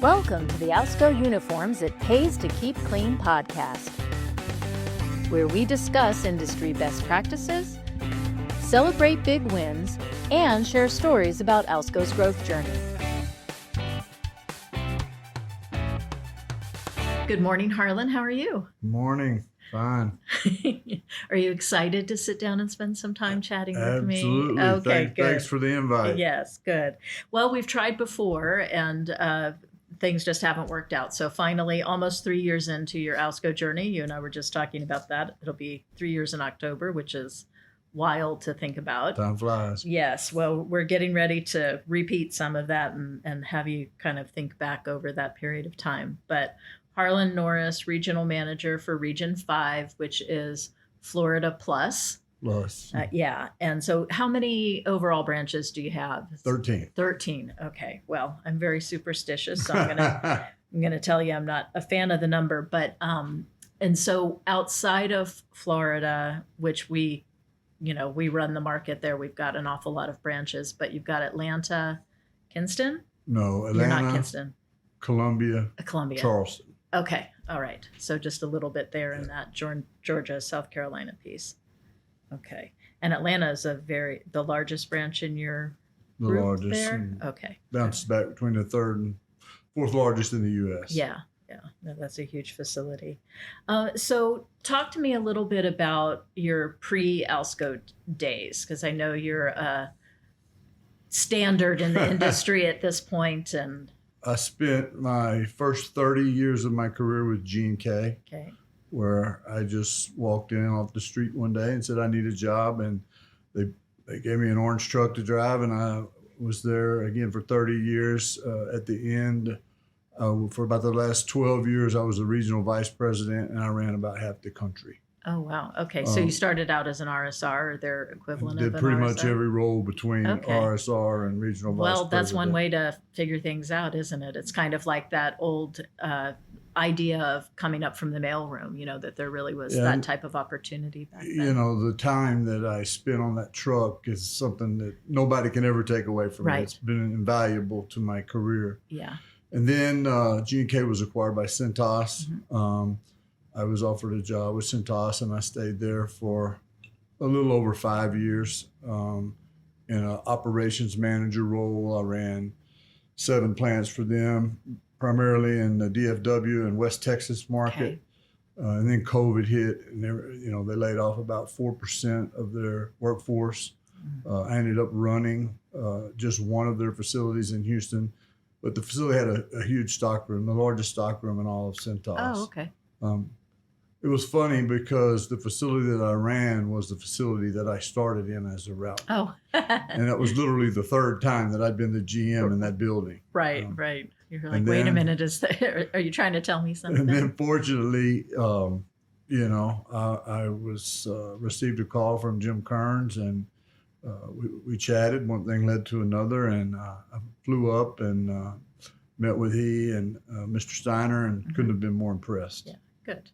Welcome to the Alsco Uniforms It Pays to Keep Clean podcast, where we discuss industry best practices, celebrate big wins, and share stories about Alsco's growth journey. Good morning, Harlan. How are you? Morning. Fine. Are you excited to sit down and spend some time chatting with me? Absolutely. Okay, good. Thanks for the invite. Yes, good. Well, we've tried before, and things just haven't worked out. So finally, almost 3 years into your Alsco journey, you and I were just talking about that. It'll be 3 years in October, which is wild to think about. Time flies. Yes. Well, we're getting ready to repeat some of that and have you kind of think back over that period of time. But Harland Norris, Regional Manager for Region 5, which is Florida Plus. Plus. Yeah. And so how many overall branches do you have? 13. 13. Okay. Well, I'm very superstitious, so I'm gonna tell you I'm not a fan of the number, but and so outside of Florida, which we run the market there, we've got an awful lot of branches, but you've got Atlanta, Kinston? No, Atlanta. You're not Kinston. Columbia. Columbia. Charleston. Okay. All right. So just a little bit there in that Georgia, South Carolina piece. Okay. And Atlanta is the largest branch in your group largest. there? Okay. Bounces back between the third and fourth largest in the U.S. Yeah. No, that's a huge facility. So talk to me a little bit about your pre-Alsco days, because I know you're a standard in the industry at this point. And I spent my first 30 years of my career with G&K, okay. where I just walked in off the street one day and said I need a job, and they gave me an orange truck to drive, and I was there again for 30 years. At the end, for about the last 12 years, I was the regional vice president, and I ran about half the country. Oh, wow. Okay. So you started out as an RSR, or their equivalent of an RSR? Did pretty much every role between RSR and regional vice president. Well, that's one way to figure things out, isn't it? It's kind of like that old idea of coming up from the mailroom, that there really was that type of opportunity back then. The time that I spent on that truck is something that nobody can ever take away from me. It's been invaluable to my career. Yeah. And then G&K was acquired by Cintas. Mm-hmm. I was offered a job with Cintas, and I stayed there for a little over 5 years in an operations manager role. I ran 7 plants for them, primarily in the DFW and West Texas market. Okay. And then COVID hit, and they laid off about 4% of their workforce. I ended up running just one of their facilities in Houston, but the facility had a huge stockroom, the largest stockroom in all of Cintas. Oh, okay. It was funny because the facility that I ran was the facility that I started in as a route. Oh. And that was literally the third time that I'd been the GM in that building. Right. You're like, wait a minute, are you trying to tell me something? And then fortunately, I was received a call from Jim Kearns, and we chatted. One thing led to another, and I flew up and met with he and Mr. Steiner, and couldn't have been more impressed. Yeah, good.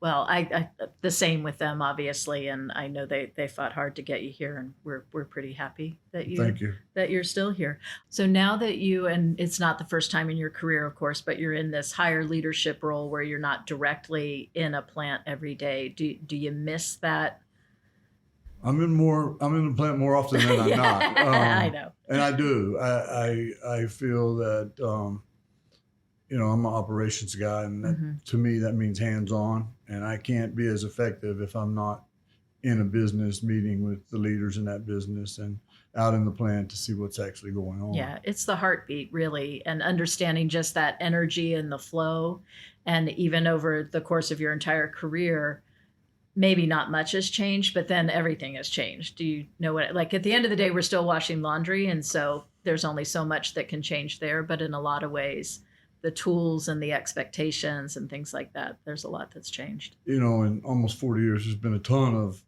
Well, I the same with them, obviously, and I know they fought hard to get you here, and we're pretty happy that you're still here. So now that and it's not the first time in your career, of course, but you're in this higher leadership role where you're not directly in a plant every day. Do you miss that? I'm in the plant more often than I'm not. I know, and I do. I feel that. I'm an operations guy, and that, to me, that means hands-on, and I can't be as effective if I'm not in a business meeting with the leaders in that business and out in the plant to see what's actually going on. Yeah, it's the heartbeat, really, and understanding just that energy and the flow. And even over the course of your entire career, maybe not much has changed, but then everything has changed. Do you know what, like at the end of the day, we're still washing laundry, and so there's only so much that can change there, but in a lot of ways, the tools and the expectations and things like that, there's a lot that's changed. In almost 40 years, there's been a ton of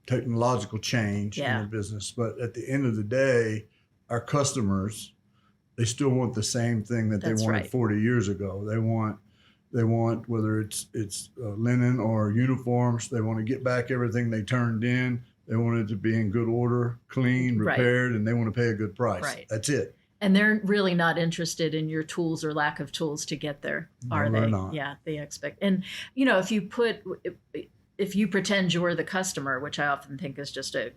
technological change in the business. But at the end of the day, our customers, they still want the same thing that they wanted 40 years ago. They want whether it's linen or uniforms, they want to get back everything they turned in. They want it to be in good order, clean, repaired, and they want to pay a good price. Right. That's it. And they're really not interested in your tools or lack of tools to get there, are No, they're they? not. Yeah, they expect. And if you pretend you're the customer, which I often think is just a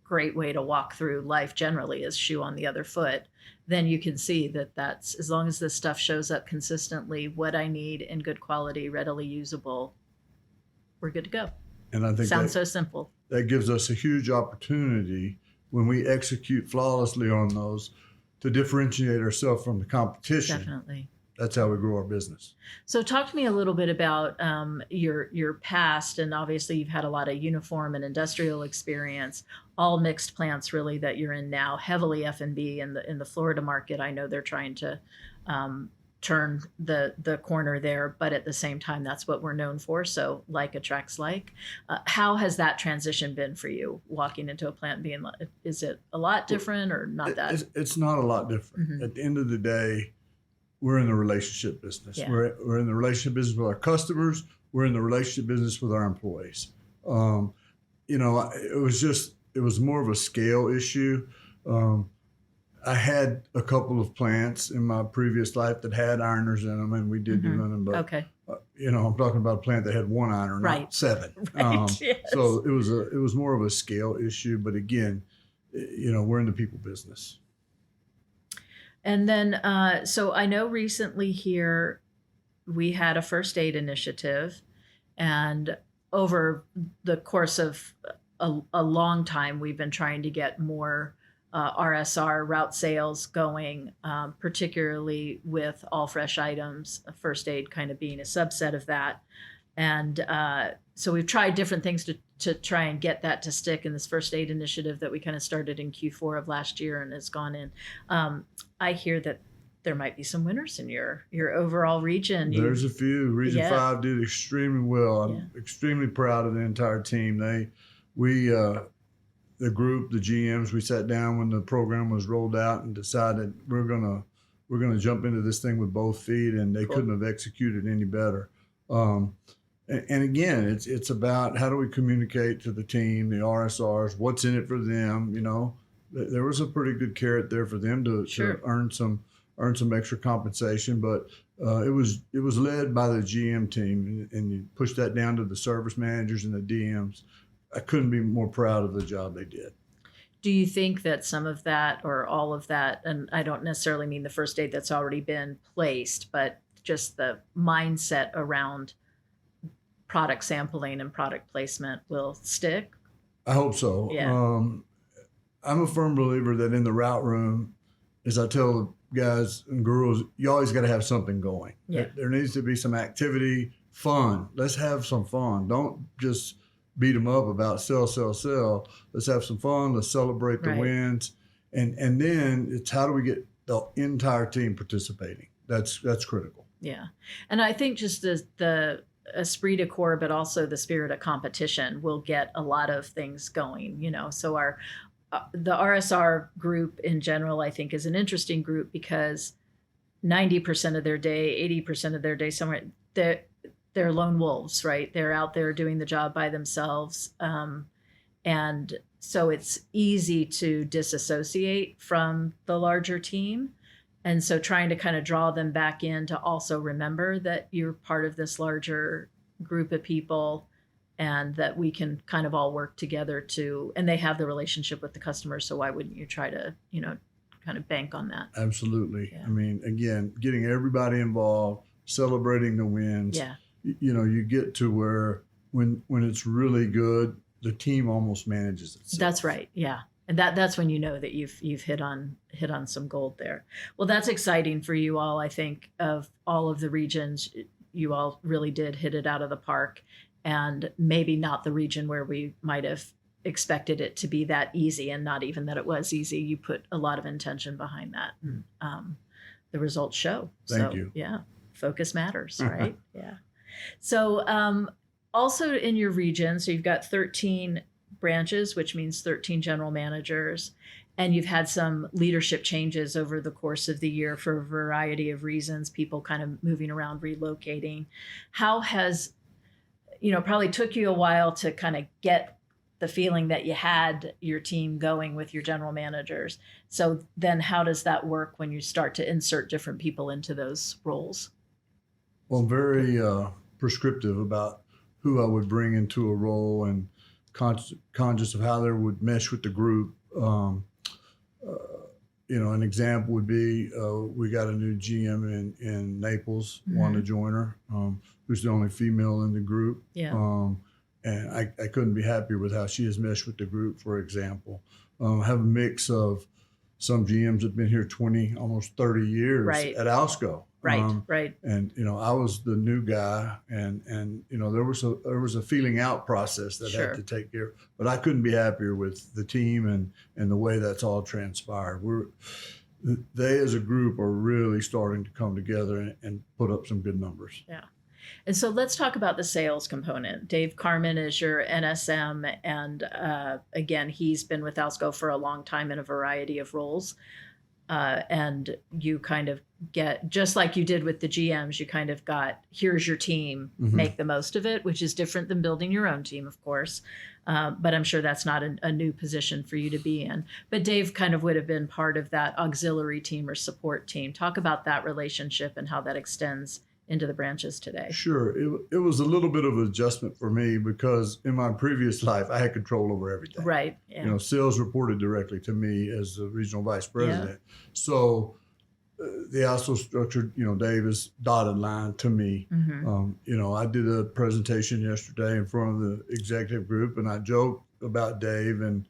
great way to walk through life generally, is shoe on the other foot, then you can see that that's, as long as this stuff shows up consistently, what I need in good quality, readily usable, we're good to go. And I think Sounds so simple. that gives us a huge opportunity when we execute flawlessly on those to differentiate ourselves from the competition. Definitely. That's how we grow our business. So talk to me a little bit about your past, and obviously you've had a lot of uniform and industrial experience, all mixed plants really that you're in now, heavily F&B in the Florida market. I know they're trying to turn the corner there, but at the same time, that's what we're known for. So like attracts like. How has that transition been for you, walking into a plant and being, is it a lot different or not that? It's not a lot different. Mhm. At the end of the day, we're in the relationship business. Yeah. We're in the relationship business with our customers. We're in the relationship business with our employees. It was more of a scale issue. I had a couple of plants in my previous life that had ironers in them, and we did do linen. But Okay. I'm talking about a plant that had one iron, Right. not seven. Right. Yes. So it was more of a scale issue. But again, we're in the people business. And then, so I know recently here we had a first aid initiative, and over the course of a long time, we've been trying to get more RSR route sales going, particularly with all fresh items, first aid kind of being a subset of that. And so we've tried different things to try and get that to stick in this first aid initiative that we kind of started in Q4 of last year and has gone in. I hear that there might be some winners in your overall region. There's a few. Region Yeah. 5 did extremely well. I'm Yeah. extremely proud of the entire team. The group, the GMs, we sat down when the program was rolled out and decided we're gonna jump into this thing with both feet, and they Cool. couldn't have executed any better. And again, it's about how do we communicate to the team, the RSRs, what's in it for them. There was a pretty good carrot there for them to earn some extra compensation, but it was led by the GM team, and you push that down to the service managers and the DMs. I couldn't be more proud of the job they did. Do you think that some of that or all of that, and I don't necessarily mean the first aid that's already been placed, but just the mindset around product sampling and product placement will stick? I hope so. Yeah. I'm a firm believer that in the route room, as I tell the guys and girls, you always got to have something going. Yeah. There needs to be some activity, fun. Let's have some fun. Don't just beat them up about sell. Let's have some fun. Let's celebrate the Right. wins. And then it's how do we get the entire team participating? That's critical. Yeah. And I think just the esprit de corps, but also the spirit of competition will get a lot of things going, So the RSR group in general, I think, is an interesting group because 90% of their day, 80% of their day, somewhere, they're lone wolves, right? They're out there doing the job by themselves. And so it's easy to disassociate from the larger team. And so trying to kind of draw them back in to also remember that you're part of this larger group of people and that we can kind of all work together and they have the relationship with the customers. So why wouldn't you try to, kind of bank on that? Absolutely. Yeah. I mean, again, getting everybody involved, celebrating the wins. Yeah. You get to where when it's really good, the team almost manages itself. That's right. Yeah. And that's when you know that you've hit on some gold there. Well, that's exciting for you all. I think of all of the regions, you all really did hit it out of the park, and maybe not the region where we might have expected it to be that easy, and not even that it was easy. You put a lot of intention behind that. The results show. Thank you. Yeah. Focus matters, right? Yeah. So also in your region, so you've got 13 branches, which means 13 general managers, and you've had some leadership changes over the course of the year for a variety of reasons, people kind of moving around, relocating. How has, probably took you a while to kind of get the feeling that you had your team going with your general managers. So then how does that work when you start to insert different people into those roles? Well, I'm very prescriptive about who I would bring into a role and conscious of how they would mesh with the group. An example would be we got a new GM in Naples, Wanda Joyner, who's the only female in the group. Yeah. And I couldn't be happier with how she has meshed with the group, for example. Have a mix of some GMs have been here 20, almost 30 years Right. at Alsco. Right. And I was the new guy, and there was a feeling out process that I had to take care of. But I couldn't be happier with the team and the way that's all transpired. They as a group are really starting to come together and put up some good numbers. Yeah. And so let's talk about the sales component. Dave Carmen is your NSM, and again, he's been with Alsco for a long time in a variety of roles. And you kind of get, just like you did with the GMs, you kind of got, here's your team, make the most of it, which is different than building your own team, of course. But I'm sure that's not a new position for you to be in. But Dave kind of would have been part of that auxiliary team or support team. Talk about that relationship and how that extends into the branches today. Sure. It was a little bit of an adjustment for me because in my previous life, I had control over everything. Right. Yeah. Sales reported directly to me as the regional vice president. Yeah. So the also structured, Dave is dotted line to me. I did a presentation yesterday in front of the executive group, and I joked about Dave and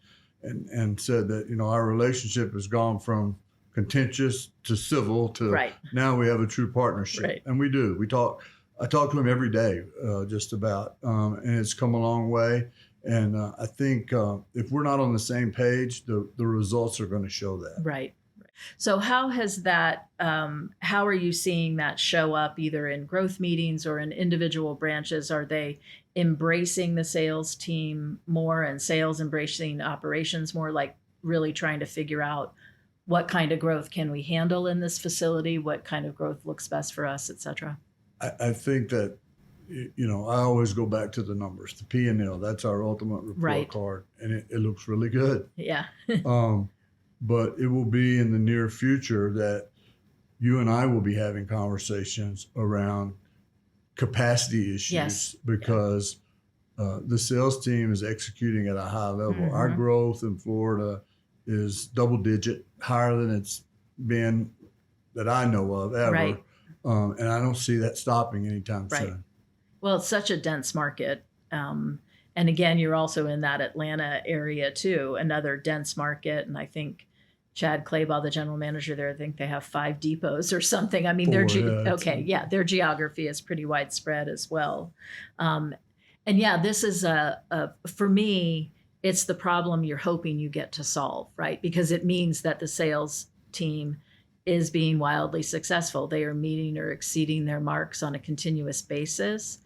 said that, our relationship has gone from contentious to civil to now we have a true partnership. And we do. I talk to him every day, just about, and it's come a long way. And I think if we're not on the same page, the results are going to show that. Right. So how has that, how are you seeing that show up either in growth meetings or in individual branches? Are they embracing the sales team more and sales embracing operations more, like really trying to figure out what kind of growth can we handle in this facility? What kind of growth looks best for us, et cetera? I think that, I always go back to the numbers, the P&L. That's our ultimate report card, and it looks really good. Yeah. But it will be in the near future that you and I will be having conversations around capacity issues because the sales team is executing at a high level. Our growth in Florida is double digit, higher than it's been that I know of ever. And I don't see that stopping anytime soon. Well, it's such a dense market. And again, you're also in that Atlanta area too, another dense market. And I think Chad Claybaugh, the general manager there, I think they have 5 depots or something. I mean, their geography is pretty widespread as well. And this is for me, it's the problem you're hoping you get to solve, right? Because it means that the sales team is being wildly successful. They are meeting or exceeding their marks on a continuous basis.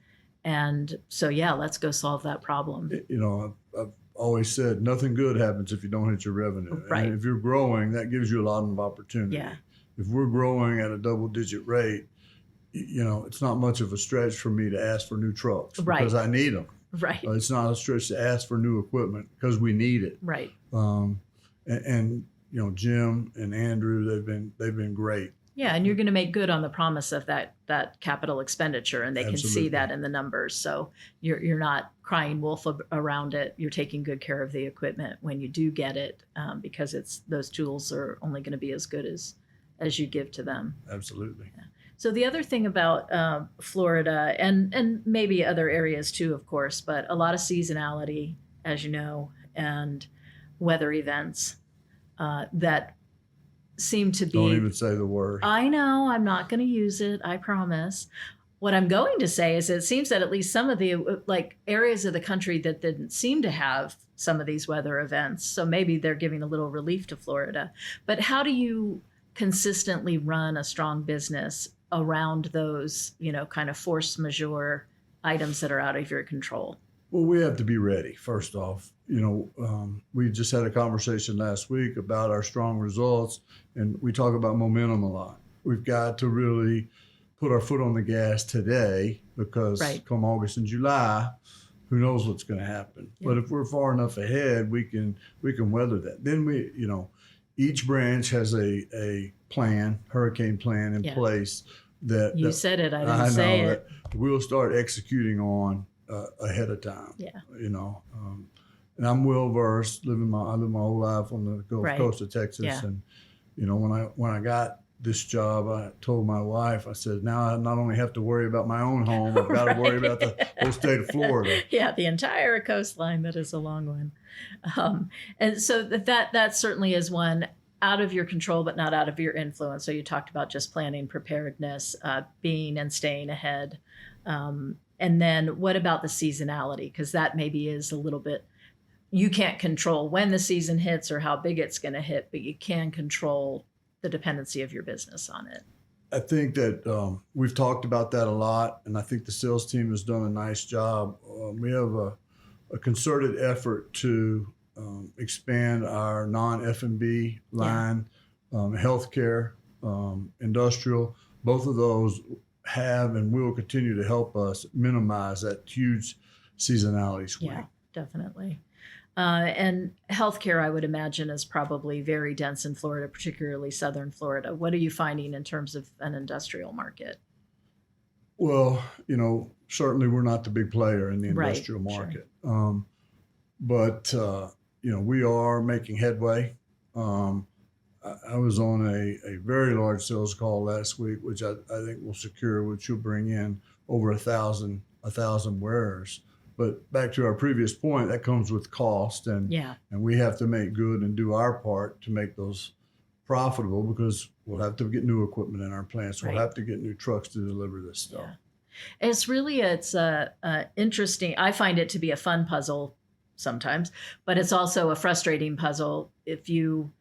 And so, let's go solve that problem. I've always said nothing good happens if you don't hit your revenue. Right. And if you're growing, that gives you a lot of opportunity. Yeah. If we're growing at a double-digit rate, it's not much of a stretch for me to ask for new trucks because I need them. Right. It's not a stretch to ask for new equipment because we need it. Right. And Jim and Andrew, they've been great. Yeah, and you're going to make good on the promise of that capital expenditure, and they can see that in the numbers. So you're not crying wolf around it. You're taking good care of the equipment when you do get it, because those tools are only going to be as good as you give to them. Absolutely. Yeah. So the other thing about Florida and maybe other areas too, of course, but a lot of seasonality, as you know, and weather events that seem to be. Don't even say the word. I know, I'm not going to use it, I promise. What I'm going to say is it seems that at least some of the areas of the country that didn't seem to have some of these weather events, so maybe they're giving a little relief to Florida. But how do you consistently run a strong business around those, kind of force majeure items that are out of your control? Well, we have to be ready, first off. We just had a conversation last week about our strong results, and we talk about momentum a lot. We've got to really put our foot on the gas today because come August and July, who knows what's going to happen. Yeah. But if we're far enough ahead, we can weather that. Then each branch has a plan, hurricane plan in Yeah. place that You said it. I didn't say know it. that we'll start executing on ahead of time. Yeah. And I'm well versed. I lived my whole life on the Gulf Right. Coast of Texas, Yeah. and when I got this job, I told my wife, I said, now I not only have to worry about my own home, I've got to worry about the whole state of Florida. Yeah, the entire coastline. That is a long one. And so that certainly is one out of your control, but not out of your influence. So you talked about just planning, preparedness, being and staying ahead. And then what about the seasonality? Because that maybe is a little bit, you can't control when the season hits or how big it's going to hit, but you can control the dependency of your business on it. I think that we've talked about that a lot, and I think the sales team has done a nice job. We have a concerted effort to expand our non-F&B line, healthcare, industrial. Both of those have and will continue to help us minimize that huge seasonality swing. Yeah, definitely. And healthcare, I would imagine, is probably very dense in Florida, particularly southern Florida. What are you finding in terms of an industrial market? Well, certainly we're not the big player in the Right, industrial market. But we are making headway. I was on a very large sales call last week, which I think will secure, which will bring in over 1,000 wearers. But back to our previous point, that comes with cost, and we have to make good and do our part to make those profitable, because we'll have to get new equipment in our plants. We'll have to get new trucks to deliver this stuff. Yeah. It's interesting. I find it to be a fun puzzle sometimes, but it's also a frustrating puzzle if you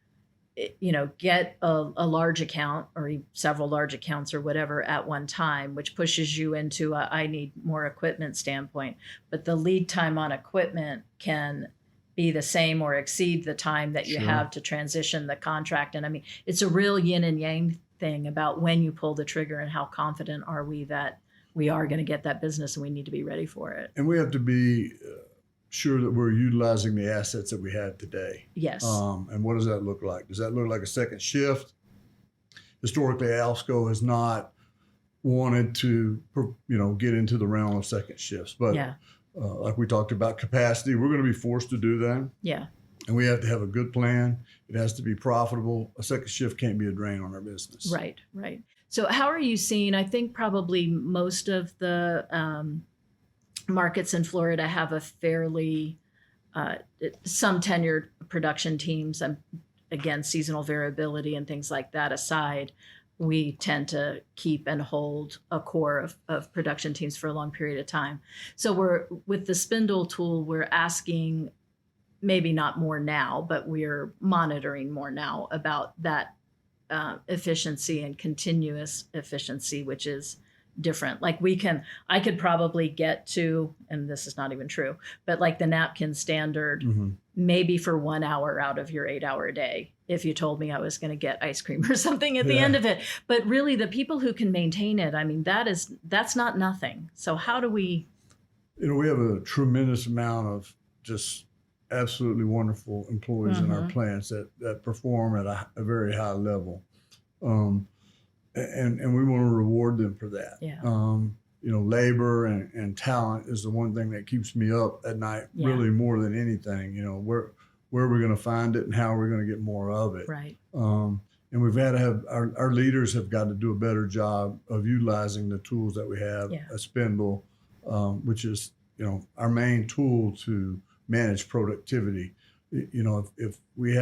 get a large account or several large accounts or whatever at one time, which pushes you into I need more equipment standpoint. But the lead time on equipment can be the same or exceed the time that you have to transition the contract. And I mean, it's a real yin and yang thing about when you pull the trigger and how confident are we that we are going to get that business and we need to be ready for it. And we have to be sure that we're utilizing the assets that we have today. Yes. And what does that look like? Does that look like a second shift? Historically, ALSCO has not wanted to, get into the realm of second shifts. But like we talked about capacity, we're going to be forced to do that. Yeah. And we have to have a good plan. It has to be profitable. A second shift can't be a drain on our business. Right, right. So how are you seeing, I think probably most of the markets in Florida have a fairly, some tenured production teams, and again, seasonal variability and things like that aside, we tend to keep and hold a core of production teams for a long period of time. So with the spindle tool, we're asking, maybe not more now, but we're monitoring more now about that efficiency and continuous efficiency, which is different. Like I could probably get to, and this is not even true, but like the napkin standard, maybe for 1 hour out of your 8-hour day, if you told me I was going to get ice cream or something at the end of it. But really the people who can maintain it, I mean, that's not nothing. So how do we? We have a tremendous amount of just absolutely wonderful employees in our plants that perform at a very high level. And we want to reward them for that. Yeah. Labor and talent is the one thing that keeps me up at night, really more than anything. Where are we going to find it and how are we going to get more of it? Right. And we've got to have, our leaders have got to do a better job of utilizing the tools that we have, a spindle, which is, our main tool to manage productivity. If we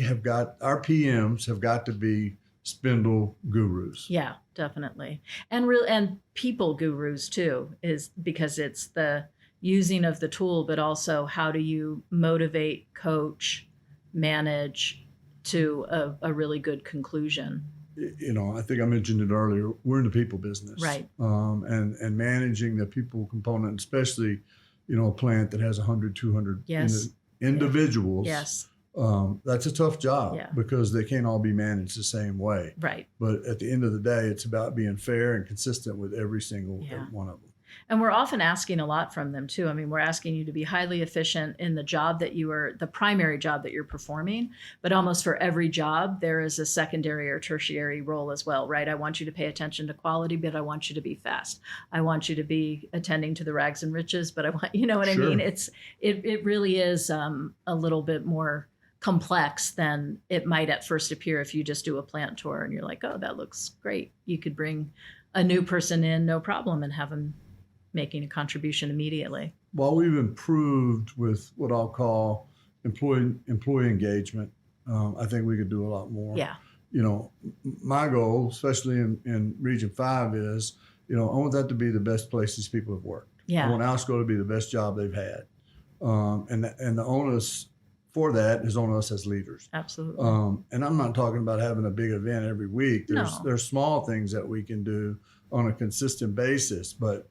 have got, our PMs have got to be spindle gurus. Yeah, definitely. And people gurus too, is because it's the using of the tool, but also how do you motivate, coach, manage to a really good conclusion. I think I mentioned it earlier, we're in the people business. Right. And managing the people component, especially, a plant that has 100, 200 individuals. Yes. That's a tough job because they can't all be managed the same way. Right. But at the end of the day, it's about being fair and consistent with every single one of them. And we're often asking a lot from them too. I mean, we're asking you to be highly efficient in the job that the primary job that you're performing, but almost for every job, there is a secondary or tertiary role as well, right? I want you to pay attention to quality, but I want you to be fast. I want you to be attending to the rags and riches, but I want, you know what I Sure. mean? It really is a little bit more complex than it might at first appear if you just do a plant tour and you're like, oh, that looks great. You could bring a new person in, no problem, and have them making a contribution immediately. While we've improved with what I'll call employee engagement, I think we could do a lot more. Yeah. You know, my goal, especially in Region 5, is, I want that to be the best place these people have worked. Yeah. I want Alsco to be the best job they've had. And the onus for that is on us as leaders. Absolutely. And I'm not talking about having a big event every week. There's small things that we can do on a consistent basis, but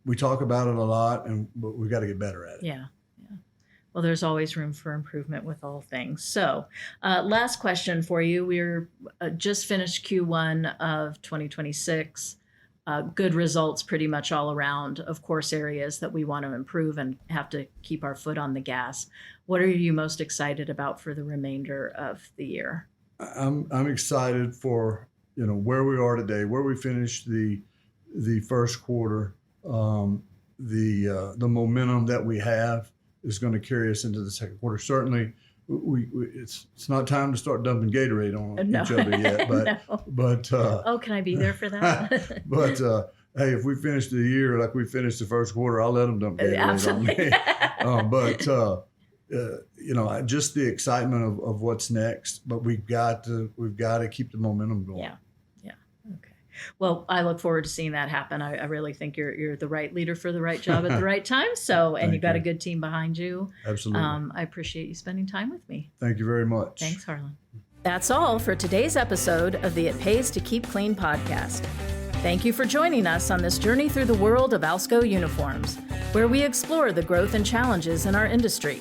we talk about it a lot, but we got to get better at it. Yeah. Well, there's always room for improvement with all things. So last question for you. We're just finished Q1 of 2026. Good results pretty much all around, of course, areas that we want to improve and have to keep our foot on the gas. What are you most excited about for the remainder of the year? I'm excited for, where we are today, where we finished the first quarter. The momentum that we have is going to carry us into the second quarter. Certainly, it's not time to start dumping Gatorade on each other yet, but oh, can I be there for that? But hey, if we finish the year like we finished the first quarter, I'll let them dump Gatorade on me. But just the excitement of what's next. But we've got to keep the momentum going. Yeah. Okay. Well, I look forward to seeing that happen. I really think you're the right leader for the right job at the right time. So, and you've got a good team behind you. Absolutely. I appreciate you spending time with me. Thank you very much. Thanks, Harland. That's all for today's episode of the It Pays to Keep Clean podcast. Thank you for joining us on this journey through the world of Alsco uniforms, where we explore the growth and challenges in our industry.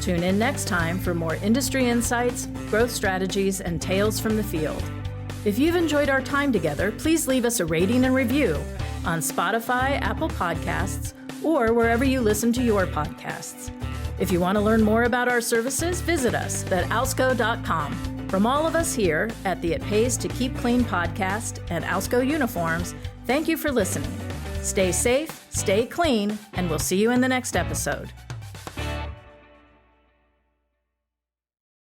Tune in next time for more industry insights, growth strategies, and tales from the field. If you've enjoyed our time together, please leave us a rating and review on Spotify, Apple Podcasts, or wherever you listen to your podcasts. If you want to learn more about our services, visit us at alsco.com. From all of us here at the It Pays to Keep Clean podcast and Alsco Uniforms, thank you for listening. Stay safe, stay clean, and we'll see you in the next episode.